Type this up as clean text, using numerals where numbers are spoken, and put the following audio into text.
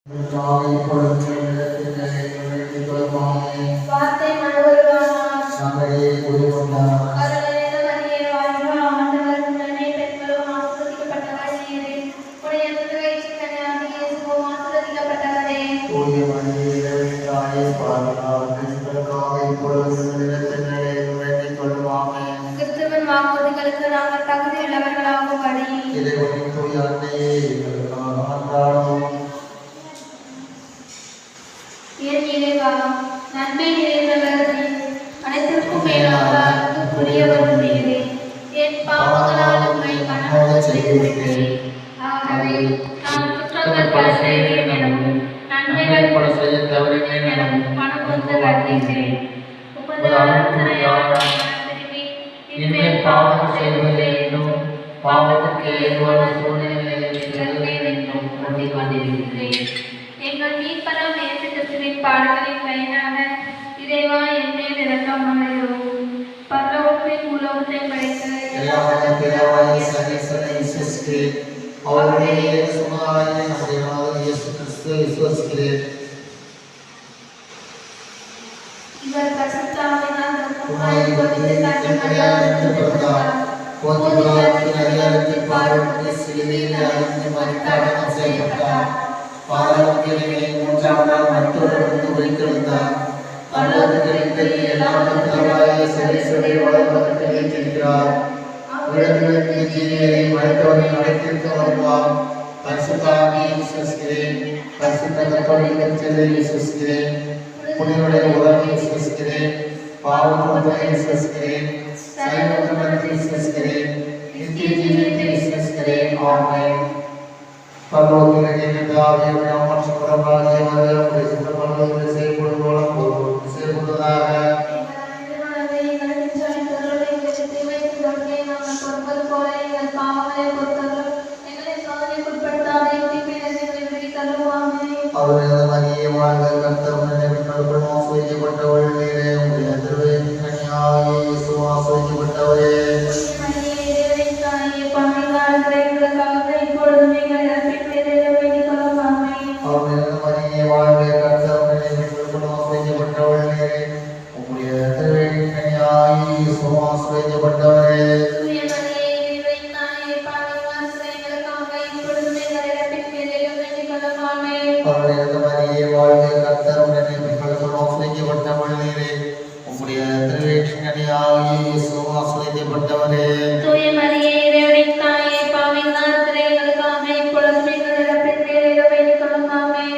வார்த்தை மனவருவானார். கருணையில மரியே வாழ்க, ஆண்டவர் உடனே பெண்களும் ஆசீர்வதிக்கப்பட்டவர் நீரே. உடைய திருவயிற்றின் கனியாகிய இயேசுவும் ஆசீர்வதிக்கப்பட்டவரே. கிறிஸ்துவின் வாக்குறுதிகளுக்கு நாங்கள் தகுதியுள்ளவர்களாகும்படி என் இறைவா, நன்மை நிறைந்தவர் அனைத்திற்கும் மேலாக அன்புக்குரியவர் நீரே. என் பாவங்களால் உம்மை மனமுறச் செய்துவிட்டேன். ஆகவே நான் குற்றங்கள் பல செய்தேன் எனவும் நன்மைகள் பல செய்ய தவறினேன் எனவும் மனமுந்து வருந்துகிறேன். உமது அருள்துணையால் நான் திரும்பி இனிமேல் பாவம் செய்வதில்லை என்றும் பாவத்துக்கு ஏதுவான சூழ்நிலைகளை விலகுவேன் என்றும் உறுதி கொண்டிருக்கிறேன். எங்கள் மீட்பராம் இயேசு கிறிஸ்துவின் பாடுகளின் பயனாக இறைவா என்மேல் இரக்கமாயிரும். பரலோகத்தின் உலகத்தை படைத்த இவர் பரிசுத்தாவினால் செய்யப்பட்டார். பாதாளத்திலே மூன்றாம் நாள் மற்றொரு வைத்திருந்தார். பரலோகத்திலிருந்து எல்லாம் சரி வளர்வதற்கு ஏற்றிருக்கிறார். உலகிலிருந்து ஜீவியரை மறைத்தவரை நடத்திருக்க வருவார். பரிசுத்தாவியை விசுவசிக்கிறேன். பரிசுத்த கத்தோலிக்க திருச்சபையை விசுவசிக்கிறேன். புனிதருடைய உறவை விசுவசிக்கிறேன். பாவத்தை விசுவசிக்கிறேன். சைவ மதத்தை விசுவசிக்கிறேன். நித்திய ஜீவியத்தை விசுவசிக்கிறேன். ஆமென். பரலோகத்திலே பிதாவே, உம்முடைய சுத்தமாகியவரே, உம்முடைய சித்தமானது செய்யப்படுவதாக. வாழ்க கர்த்தர் உடனே